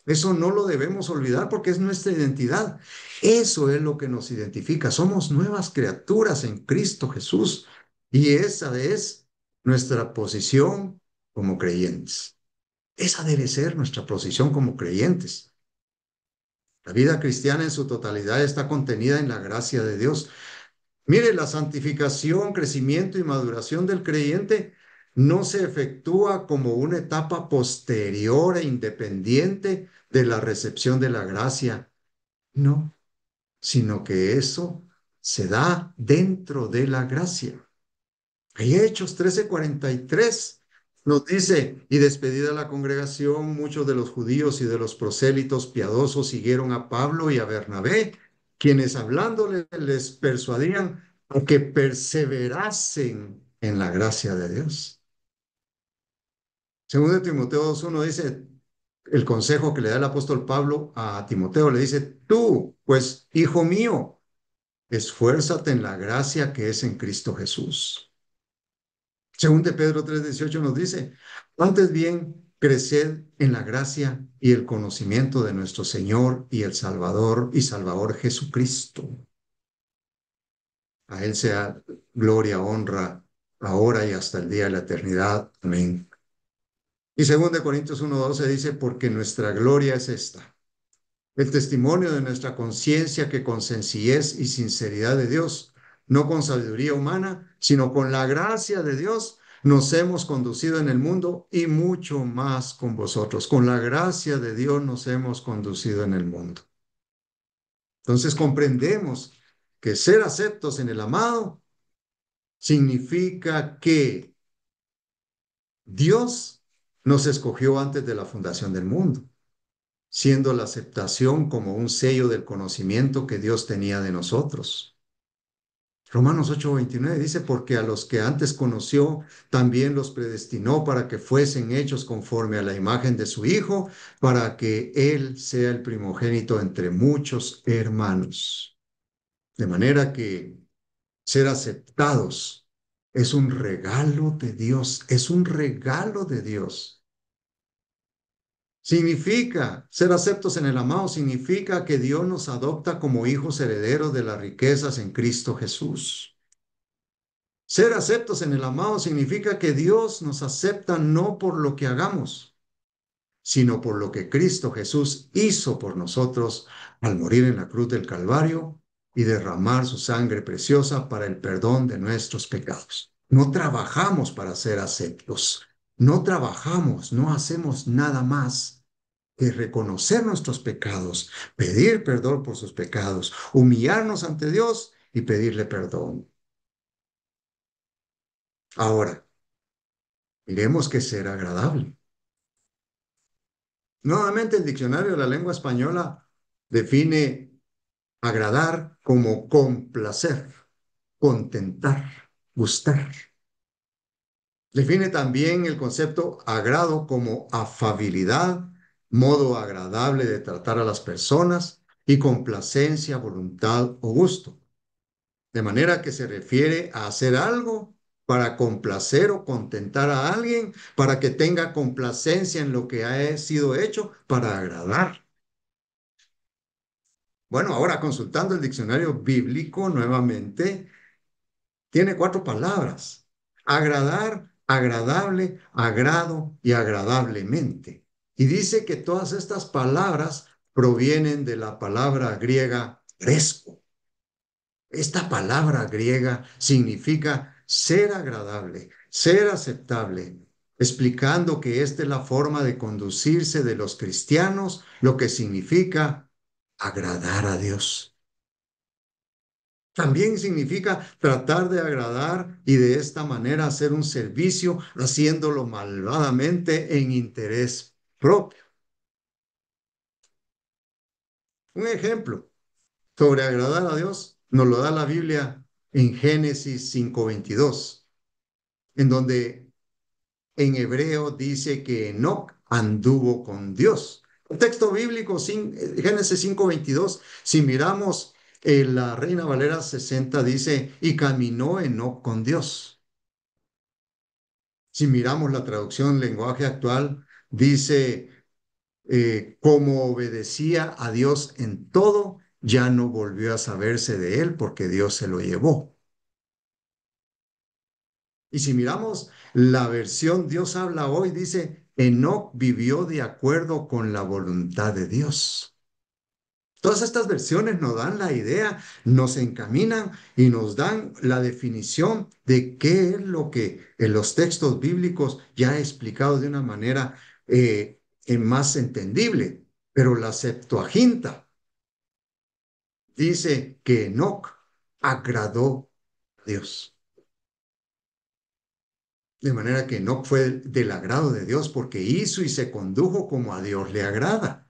Eso no lo debemos olvidar porque es nuestra identidad. Eso es lo que nos identifica. Somos nuevas criaturas en Cristo Jesús y esa es nuestra posición como creyentes. Esa debe ser nuestra posición como creyentes. La vida cristiana en su totalidad está contenida en la gracia de Dios. Mire, la santificación, crecimiento y maduración del creyente no se efectúa como una etapa posterior e independiente de la recepción de la gracia, no, sino que eso se da dentro de la gracia. Ahí Hechos 13:43 nos dice, y despedida la congregación, muchos de los judíos y de los prosélitos piadosos siguieron a Pablo y a Bernabé, quienes hablándoles les persuadían a que perseverasen en la gracia de Dios. Según de Timoteo 2:1 dice, el consejo que le da el apóstol Pablo a Timoteo, le dice, tú, pues, hijo mío, esfuérzate en la gracia que es en Cristo Jesús. Según de Pedro 3:18 nos dice, antes bien, creced en la gracia y el conocimiento de nuestro Señor y el Salvador y Salvador Jesucristo. A Él sea gloria, honra, ahora y hasta el día de la eternidad. Amén. Y según de Corintios 1:12 dice, porque nuestra gloria es esta, el testimonio de nuestra conciencia que con sencillez y sinceridad de Dios, no con sabiduría humana, sino con la gracia de Dios, nos hemos conducido en el mundo y mucho más con vosotros. Con la gracia de Dios nos hemos conducido en el mundo. Entonces comprendemos que ser aceptos en el amado significa que Dios nos escogió antes de la fundación del mundo, siendo la aceptación como un sello del conocimiento que Dios tenía de nosotros. Romanos 8:29 dice, porque a los que antes conoció, también los predestinó para que fuesen hechos conforme a la imagen de su Hijo, para que Él sea el primogénito entre muchos hermanos. De manera que ser aceptados es un regalo de Dios, es un regalo de Dios. Significa, ser aceptos en el amado, significa que Dios nos adopta como hijos herederos de las riquezas en Cristo Jesús. Ser aceptos en el amado significa que Dios nos acepta no por lo que hagamos, sino por lo que Cristo Jesús hizo por nosotros al morir en la cruz del Calvario y derramar su sangre preciosa para el perdón de nuestros pecados. No trabajamos para ser aceptos, no trabajamos, no hacemos nada más que reconocer nuestros pecados, pedir perdón por sus pecados, humillarnos ante Dios y pedirle perdón. Ahora, miremos que ser agradable. Nuevamente, el diccionario de la lengua española define agradar como complacer, contentar, gustar. Define también el concepto agrado como afabilidad, modo agradable de tratar a las personas. y complacencia, voluntad o gusto. De manera que se refiere a hacer algo para complacer o contentar a alguien, para que tenga complacencia en lo que ha sido hecho, para agradar. Bueno, ahora consultando el diccionario bíblico nuevamente, tiene cuatro palabras: agradar, agradable, agrado y agradablemente. Y dice que todas estas palabras provienen de la palabra griega fresco. Esta palabra griega significa ser agradable, ser aceptable, explicando que esta es la forma de conducirse de los cristianos, lo que significa agradar a Dios. También significa tratar de agradar y de esta manera hacer un servicio, haciéndolo malvadamente en interés propio. Un ejemplo sobre agradar a Dios nos lo da la Biblia en Génesis 5:22, en donde en hebreo dice que Enoc anduvo con Dios. El texto bíblico, Génesis 5:22, si miramos la Reina Valera 60, dice, y caminó Enoc con Dios. Si miramos la traducción lenguaje actual, dice, como obedecía a Dios en todo, ya no volvió a saberse de él porque Dios se lo llevó. Y si miramos la versión Dios habla hoy, dice, Enoc vivió de acuerdo con la voluntad de Dios. Todas estas versiones nos dan la idea, nos encaminan y nos dan la definición de qué es lo que en los textos bíblicos ya he explicado de una manera más entendible. Pero la Septuaginta dice que Enoc agradó a Dios. De manera que Enoc fue del agrado de Dios porque hizo y se condujo como a Dios le agrada.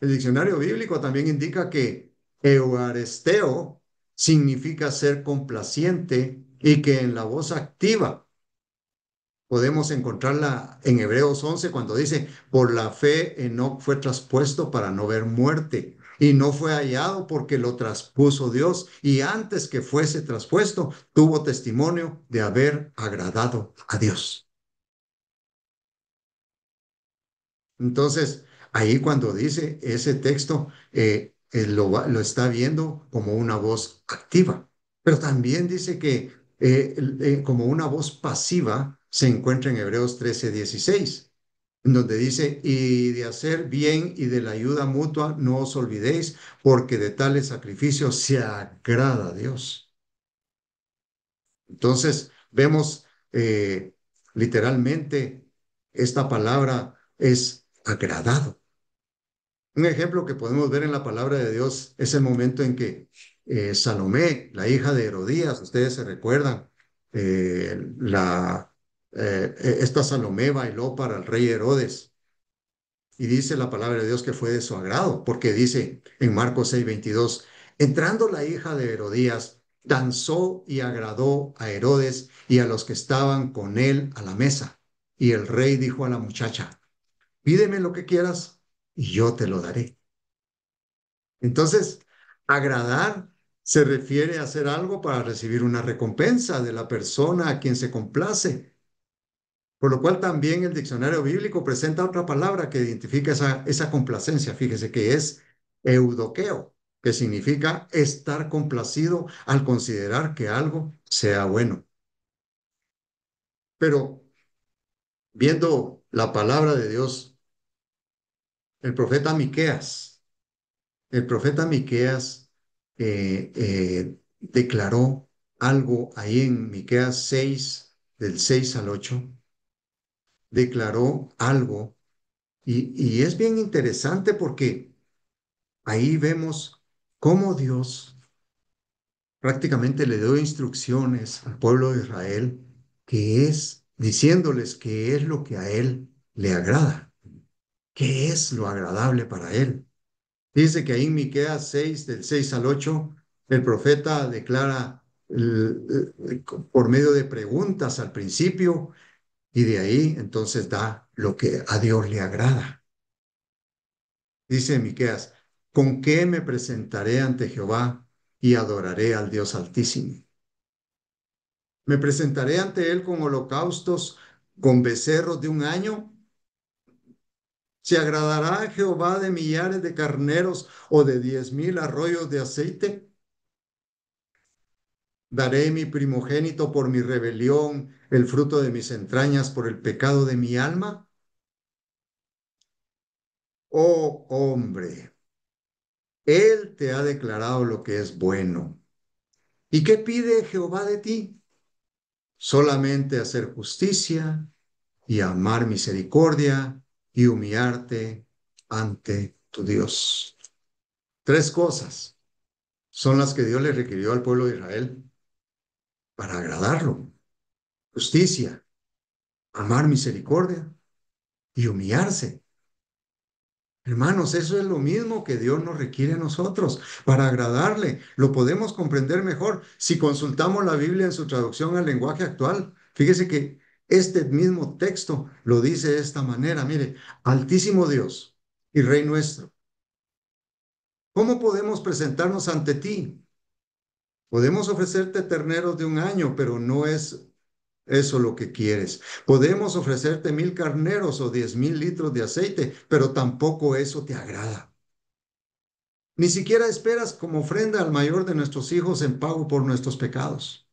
El diccionario bíblico también indica que euaresteo significa ser complaciente y que en la voz activa podemos encontrarla en Hebreos 11 cuando dice, por la fe Enoc fue traspuesto para no ver muerte y no fue hallado porque lo traspuso Dios y antes que fuese traspuesto tuvo testimonio de haber agradado a Dios. Entonces, ahí cuando dice ese texto, lo está viendo como una voz activa, pero también dice que como una voz pasiva se encuentra en Hebreos 13:16, en donde dice, y de hacer bien y de la ayuda mutua no os olvidéis, porque de tales sacrificios se agrada a Dios. Entonces, vemos literalmente esta palabra es agradado. Un ejemplo que podemos ver en la palabra de Dios es el momento en que Salomé, la hija de Herodías, ustedes se recuerdan, esta Salomé bailó para el rey Herodes y dice la palabra de Dios que fue de su agrado, porque dice en Marcos 6:22, entrando la hija de Herodías, danzó y agradó a Herodes y a los que estaban con él a la mesa. Y el rey dijo a la muchacha, pídeme lo que quieras y yo te lo daré. Entonces, agradar se refiere a hacer algo para recibir una recompensa de la persona a quien se complace, por lo cual también el diccionario bíblico presenta otra palabra que identifica esa complacencia, fíjese que es eudoqueo, que significa estar complacido al considerar que algo sea bueno. Pero viendo la palabra de Dios, el profeta Miqueas, el profeta Miqueas declaró algo ahí en Miqueas 6, del 6 al 8, declaró algo y es bien interesante porque ahí vemos cómo Dios prácticamente le dio instrucciones al pueblo de Israel, que es diciéndoles qué es lo que a él le agrada, qué es lo agradable para él. Dice que ahí en Miqueas 6, del 6 al 8, el profeta declara por medio de preguntas al principio y de ahí entonces da lo que a Dios le agrada. Dice Miqueas, ¿con qué me presentaré ante Jehová y adoraré al Dios Altísimo? ¿Me presentaré ante él con holocaustos, con becerros de un año? ¿Se agradará a Jehová de millares de carneros o de 10,000 arroyos de aceite? Daré mi primogénito por mi rebelión, el fruto de mis entrañas por el pecado de mi alma. Oh hombre, él te ha declarado lo que es bueno. ¿Y qué pide Jehová de ti? Solamente hacer justicia y amar misericordia y humillarte ante tu Dios. Tres cosas son las que Dios le requirió al pueblo de Israel para agradarlo. Justicia, amar misericordia y humillarse. Hermanos, eso es lo mismo que Dios nos requiere a nosotros para agradarle. Lo podemos comprender mejor si consultamos la Biblia en su traducción al lenguaje actual. Fíjese que este mismo texto lo dice de esta manera. Mire, Altísimo Dios y Rey nuestro, ¿cómo podemos presentarnos ante ti? Podemos ofrecerte terneros de un año, pero no es eso lo que quieres. Podemos ofrecerte 1,000 carneros o 10,000 litros de aceite, pero tampoco eso te agrada. Ni siquiera esperas como ofrenda al mayor de nuestros hijos en pago por nuestros pecados.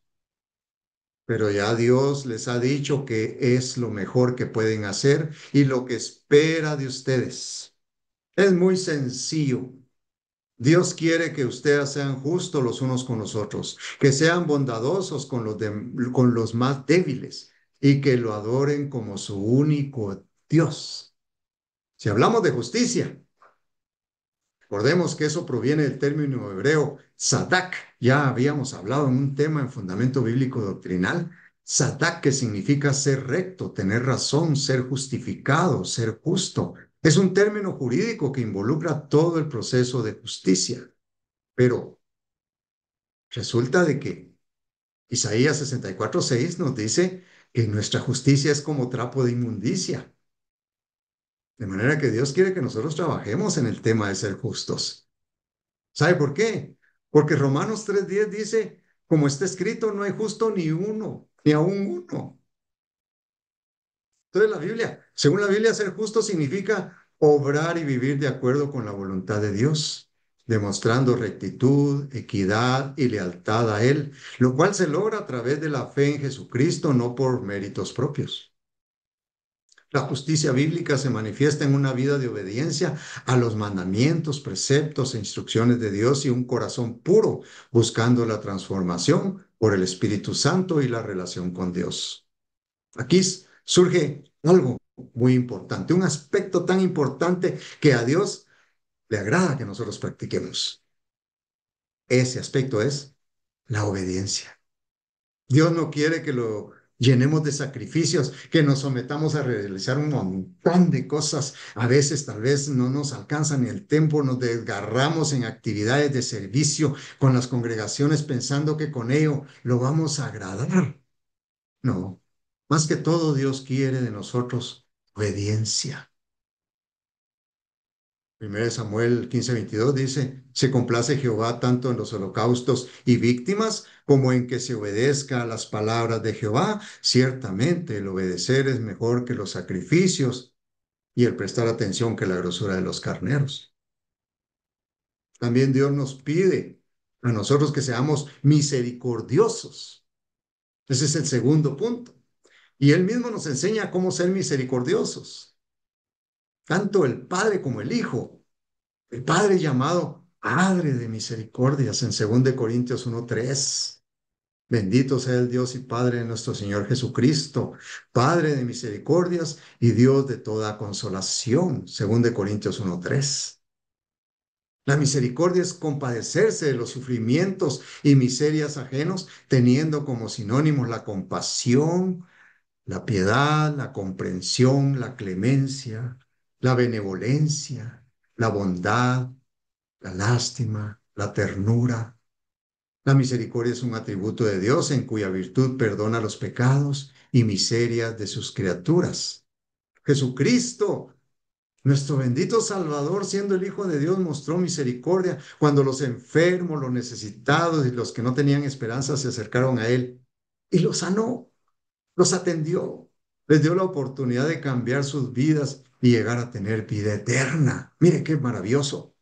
Pero ya Dios les ha dicho que es lo mejor que pueden hacer y lo que espera de ustedes. Es muy sencillo. Dios quiere que ustedes sean justos los unos con los otros, que sean bondadosos con los más débiles y que lo adoren como su único Dios. Si hablamos de justicia, recordemos que eso proviene del término hebreo sadak. Ya habíamos hablado en un tema en fundamento bíblico doctrinal. Sadak, que significa ser recto, tener razón, ser justificado, ser justo. Es un término jurídico que involucra todo el proceso de justicia. Pero resulta de que Isaías 64:6 nos dice que nuestra justicia es como trapo de inmundicia. De manera que Dios quiere que nosotros trabajemos en el tema de ser justos. ¿Sabe por qué? Porque Romanos 3:10 dice, como está escrito, no hay justo ni uno, ni aún uno. Entonces según la Biblia, ser justo significa obrar y vivir de acuerdo con la voluntad de Dios, demostrando rectitud, equidad y lealtad a Él, lo cual se logra a través de la fe en Jesucristo, no por méritos propios. La justicia bíblica se manifiesta en una vida de obediencia a los mandamientos, preceptos e instrucciones de Dios y un corazón puro, buscando la transformación por el Espíritu Santo y la relación con Dios. Aquí surge algo muy importante, un aspecto tan importante que a Dios le agrada que nosotros practiquemos. Ese aspecto es la obediencia. Dios no quiere que lo llenemos de sacrificios, que nos sometamos a realizar un montón de cosas. A veces tal vez no nos alcanza ni el tiempo, nos desgarramos en actividades de servicio con las congregaciones pensando que con ello lo vamos a agradar. No, más que todo Dios quiere de nosotros obediencia. 1 Samuel 15:22 dice, se complace Jehová tanto en los holocaustos y víctimas como en que se obedezca a las palabras de Jehová. Ciertamente el obedecer es mejor que los sacrificios y el prestar atención que la grosura de los carneros. También Dios nos pide a nosotros que seamos misericordiosos. Ese es el segundo punto. Y Él mismo nos enseña cómo ser misericordiosos. Tanto el Padre como el Hijo. El Padre llamado Padre de misericordias en 2 Corintios 1:3. Bendito sea el Dios y Padre de nuestro Señor Jesucristo, Padre de misericordias y Dios de toda consolación. 2 Corintios 1:3. La misericordia es compadecerse de los sufrimientos y miserias ajenos, teniendo como sinónimos la compasión, la piedad, la comprensión, la clemencia, la benevolencia, la bondad, la lástima, la ternura. La misericordia es un atributo de Dios en cuya virtud perdona los pecados y miserias de sus criaturas. Jesucristo Nuestro bendito Salvador, siendo el Hijo de Dios, mostró misericordia cuando los enfermos, los necesitados y los que no tenían esperanza se acercaron a Él y los sanó, los atendió, les dio la oportunidad de cambiar sus vidas y llegar a tener vida eterna. Mire qué maravilloso.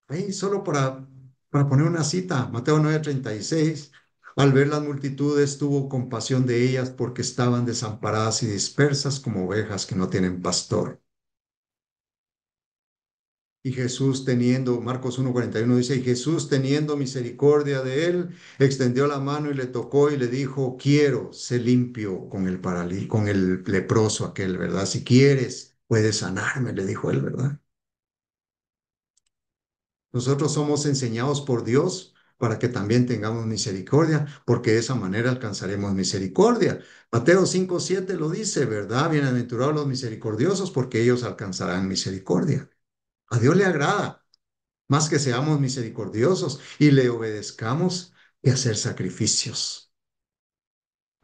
Ahí solo para poner una cita, Mateo 9:36, al ver las multitudes tuvo compasión de ellas porque estaban desamparadas y dispersas como ovejas que no tienen pastor. Y Jesús teniendo, Marcos 1:41 dice, y Jesús teniendo misericordia de él, extendió la mano y le tocó y le dijo, quiero, sé limpio con el leproso aquel, ¿verdad? Si quieres, puedes sanarme, le dijo él, ¿verdad? Nosotros somos enseñados por Dios para que también tengamos misericordia, porque de esa manera alcanzaremos misericordia. Mateo 5:7 lo dice, ¿verdad? Bienaventurados los misericordiosos, porque ellos alcanzarán misericordia. A Dios le agrada más que seamos misericordiosos y le obedezcamos que hacer sacrificios.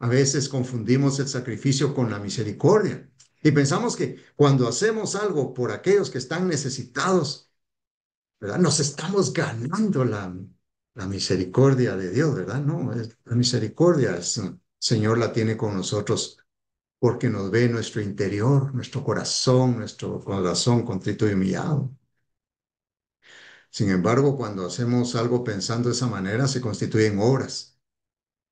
A veces confundimos el sacrificio con la misericordia y pensamos que cuando hacemos algo por aquellos que están necesitados, ¿verdad? Nos estamos ganando la misericordia de Dios, ¿verdad? No, la misericordia Señor la tiene con nosotros porque nos ve nuestro interior, nuestro corazón contrito y humillado. Sin embargo, cuando hacemos algo pensando de esa manera, se constituyen obras.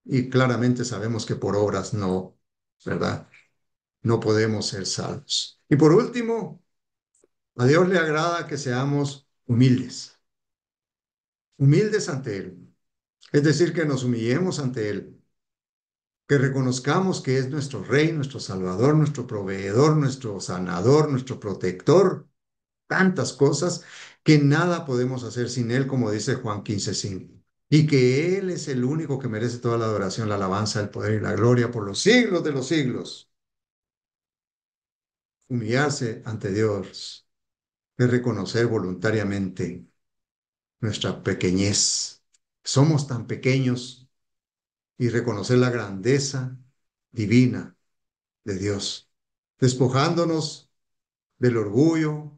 Y claramente sabemos que por obras no, ¿verdad? No podemos ser salvos. Y por último, a Dios le agrada que seamos humildes, humildes ante Él. Es decir, que nos humillemos ante Él, que reconozcamos que es nuestro Rey, nuestro Salvador, nuestro proveedor, nuestro sanador, nuestro protector, tantas cosas que nada podemos hacer sin Él, como dice Juan 15:5. Y que Él es el único que merece toda la adoración, la alabanza, el poder y la gloria por los siglos de los siglos. Humillarse ante Dios es reconocer voluntariamente nuestra pequeñez. Somos tan pequeños y reconocer la grandeza divina de Dios, despojándonos del orgullo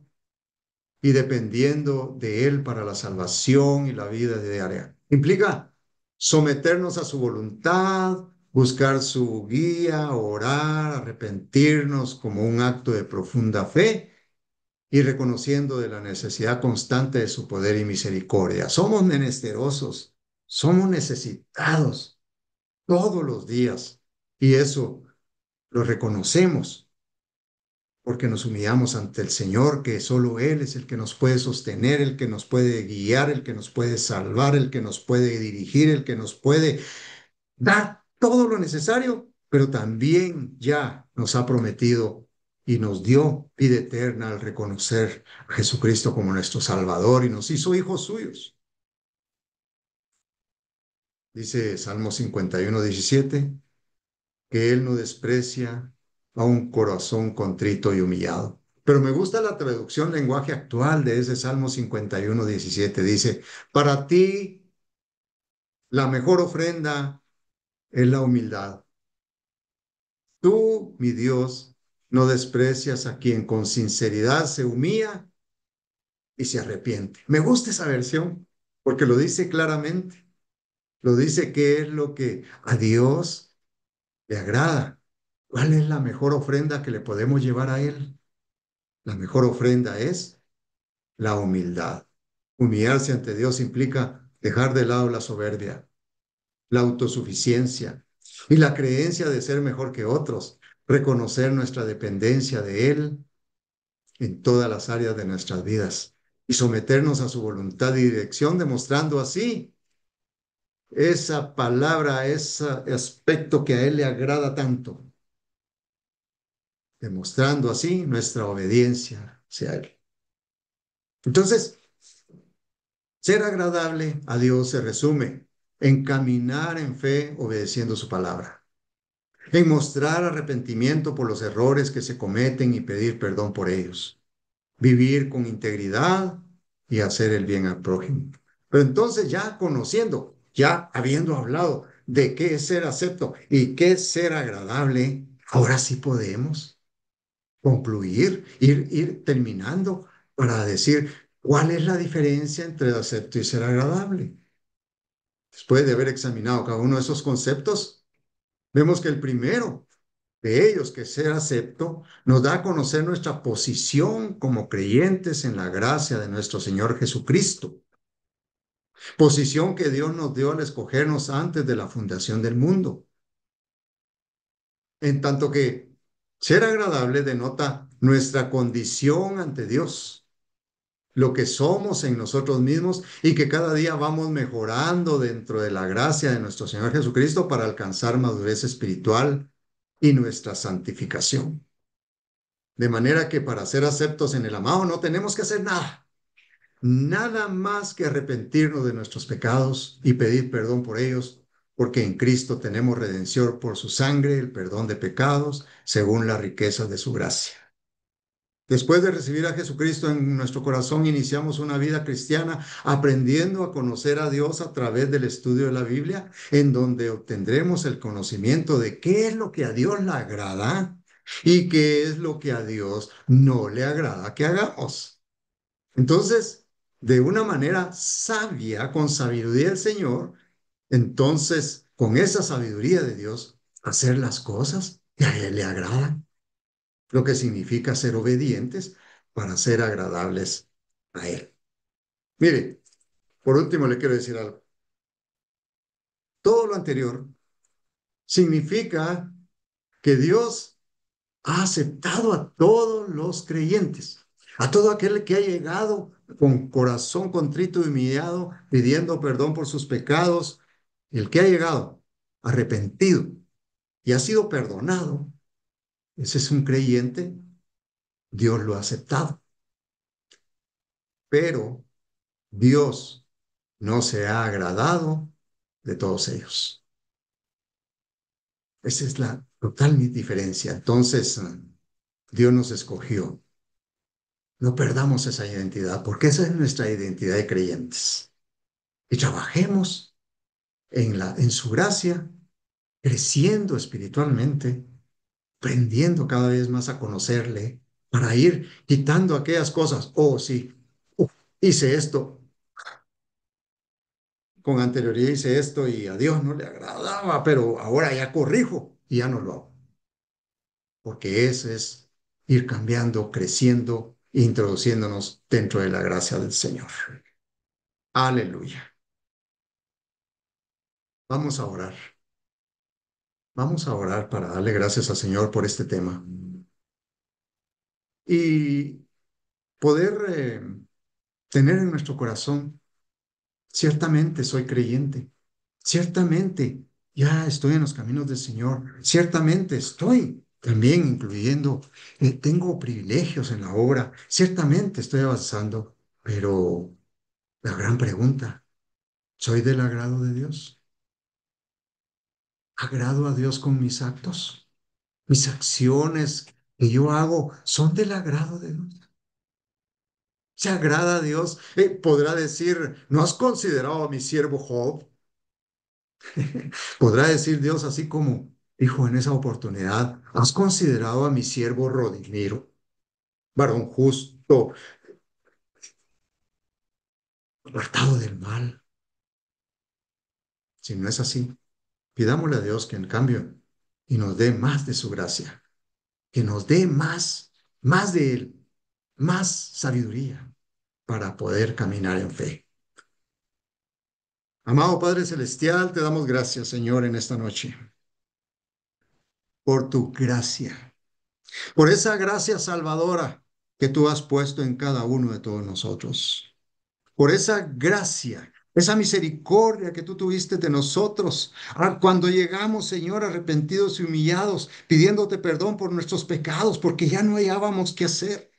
y dependiendo de Él para la salvación y la vida diaria. Implica someternos a su voluntad, buscar su guía, orar, arrepentirnos como un acto de profunda fe y reconociendo de la necesidad constante de su poder y misericordia. Somos menesterosos, somos necesitados todos los días y eso lo reconocemos porque nos humillamos ante el Señor, que solo Él es el que nos puede sostener, el que nos puede guiar, el que nos puede salvar, el que nos puede dirigir, el que nos puede dar todo lo necesario, pero también ya nos ha prometido y nos dio vida eterna al reconocer a Jesucristo como nuestro Salvador y nos hizo hijos suyos. Dice Salmo 51:17, que Él no desprecia a un corazón contrito y humillado. Pero me gusta la traducción lenguaje actual de ese Salmo 51:17. Dice, para ti la mejor ofrenda es la humildad. Tú, mi Dios, no desprecias a quien con sinceridad se humilla y se arrepiente. Me gusta esa versión porque lo dice claramente. Lo dice que es lo que a Dios le agrada. ¿Cuál es la mejor ofrenda que le podemos llevar a Él? La mejor ofrenda es la humildad. Humillarse ante Dios implica dejar de lado la soberbia, la autosuficiencia y la creencia de ser mejor que otros, reconocer nuestra dependencia de Él en todas las áreas de nuestras vidas y someternos a su voluntad y dirección, demostrando así esa palabra, ese aspecto que a Él le agrada tanto, demostrando así nuestra obediencia hacia Él. Entonces, ser agradable a Dios se resume en caminar en fe obedeciendo su palabra, en mostrar arrepentimiento por los errores que se cometen y pedir perdón por ellos, vivir con integridad y hacer el bien al prójimo. Pero entonces ya conociendo, ya habiendo hablado de qué es ser acepto y qué es ser agradable, ahora sí podemos. concluir, ir terminando para decir cuál es la diferencia entre acepto y ser agradable. Después de haber examinado cada uno de esos conceptos, vemos que el primero de ellos, que es ser acepto, nos da a conocer nuestra posición como creyentes en la gracia de nuestro Señor Jesucristo. Posición que Dios nos dio al escogernos antes de la fundación del mundo. En tanto que ser agradable denota nuestra condición ante Dios, lo que somos en nosotros mismos y que cada día vamos mejorando dentro de la gracia de nuestro Señor Jesucristo para alcanzar madurez espiritual y nuestra santificación. De manera que para ser aceptos en el amado no tenemos que hacer nada, nada más que arrepentirnos de nuestros pecados y pedir perdón por ellos, porque en Cristo tenemos redención por su sangre, el perdón de pecados, según las riquezas de su gracia. Después de recibir a Jesucristo en nuestro corazón, iniciamos una vida cristiana aprendiendo a conocer a Dios a través del estudio de la Biblia, en donde obtendremos el conocimiento de qué es lo que a Dios le agrada y qué es lo que a Dios no le agrada que hagamos. Entonces, de una manera sabia, con sabiduría del Señor, entonces, con esa sabiduría de Dios, hacer las cosas que a Él le agradan, lo que significa ser obedientes para ser agradables a Él. Mire, por último le quiero decir algo. Todo lo anterior significa que Dios ha aceptado a todos los creyentes, a todo aquel que ha llegado con corazón contrito y humillado, pidiendo perdón por sus pecados, el que ha llegado arrepentido y ha sido perdonado, ese es un creyente, Dios lo ha aceptado. Pero Dios no se ha agradado de todos ellos. Esa es la total diferencia. Entonces, Dios nos escogió. No perdamos esa identidad, porque esa es nuestra identidad de creyentes. Y trabajemos en su gracia, creciendo espiritualmente, aprendiendo cada vez más a conocerle, para ir quitando aquellas cosas. Oh, sí, hice esto, con anterioridad hice esto y a Dios no le agradaba, pero ahora ya corrijo y ya no lo hago. Porque ese es ir cambiando, creciendo, introduciéndonos dentro de la gracia del Señor. Aleluya. Vamos a orar. Vamos a orar para darle gracias al Señor por este tema y poder tener en nuestro corazón, ciertamente soy creyente, ciertamente ya estoy en los caminos del Señor, ciertamente estoy también incluyendo, tengo privilegios en la obra, ciertamente estoy avanzando, pero la gran pregunta, ¿soy del agrado de Dios? ¿Agrado a Dios con mis actos? ¿Mis acciones que yo hago son del agrado de Dios? ¿Se agrada a Dios? Podrá decir, ¿no has considerado a mi siervo Job? Podrá decir Dios así como dijo en esa oportunidad, ¿has considerado a mi siervo Rodimiro, varón justo, apartado del mal? Si no es así, pidámosle a Dios que en cambio y nos dé más de su gracia, que nos dé más de Él, más sabiduría para poder caminar en fe. Amado Padre Celestial, te damos gracias, Señor, en esta noche, por tu gracia, por esa gracia salvadora que tú has puesto en cada uno de todos nosotros, por esa gracia, esa misericordia que tú tuviste de nosotros cuando llegamos, Señor, arrepentidos y humillados, pidiéndote perdón por nuestros pecados, porque ya no hallábamos qué hacer.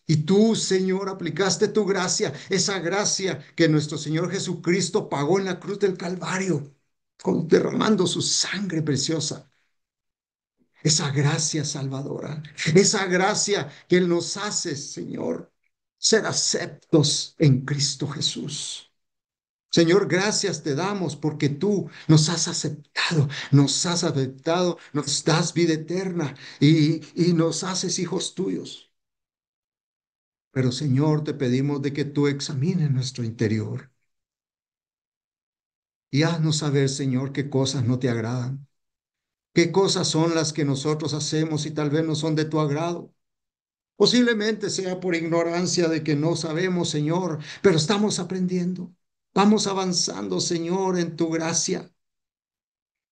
Y tú, Señor, aplicaste tu gracia, esa gracia que nuestro Señor Jesucristo pagó en la cruz del Calvario, derramando su sangre preciosa. Esa gracia salvadora, esa gracia que Él nos hace, Señor, ser aceptos en Cristo Jesús. Señor, gracias te damos porque tú nos has aceptado, nos das vida eterna y nos haces hijos tuyos. Pero Señor, te pedimos de que tú examines nuestro interior y haznos saber, Señor, qué cosas no te agradan, qué cosas son las que nosotros hacemos y tal vez no son de tu agrado. Posiblemente sea por ignorancia de que no sabemos, Señor, pero estamos aprendiendo. Vamos avanzando, Señor, en tu gracia.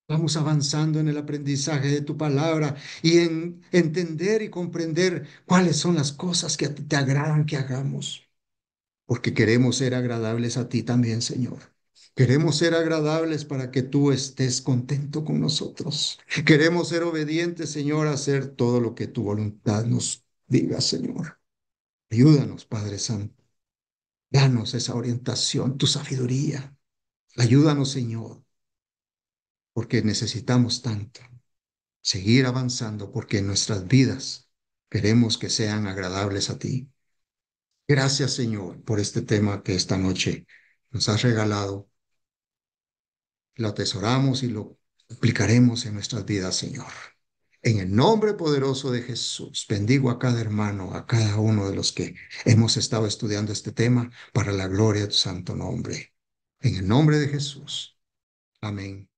Vamos avanzando en el aprendizaje de tu palabra y en entender y comprender cuáles son las cosas que a ti te agradan que hagamos, porque queremos ser agradables a ti también, Señor. Queremos ser agradables para que tú estés contento con nosotros. Queremos ser obedientes, Señor, a hacer todo lo que tu voluntad nos diga, Señor. Ayúdanos, Padre Santo. Danos esa orientación, tu sabiduría. Ayúdanos, Señor, porque necesitamos tanto seguir avanzando, porque en nuestras vidas queremos que sean agradables a ti. Gracias, Señor, por este tema que esta noche nos has regalado. Lo atesoramos y lo aplicaremos en nuestras vidas, Señor. En el nombre poderoso de Jesús, bendigo a cada hermano, a cada uno de los que hemos estado estudiando este tema para la gloria de tu santo nombre. En el nombre de Jesús. Amén.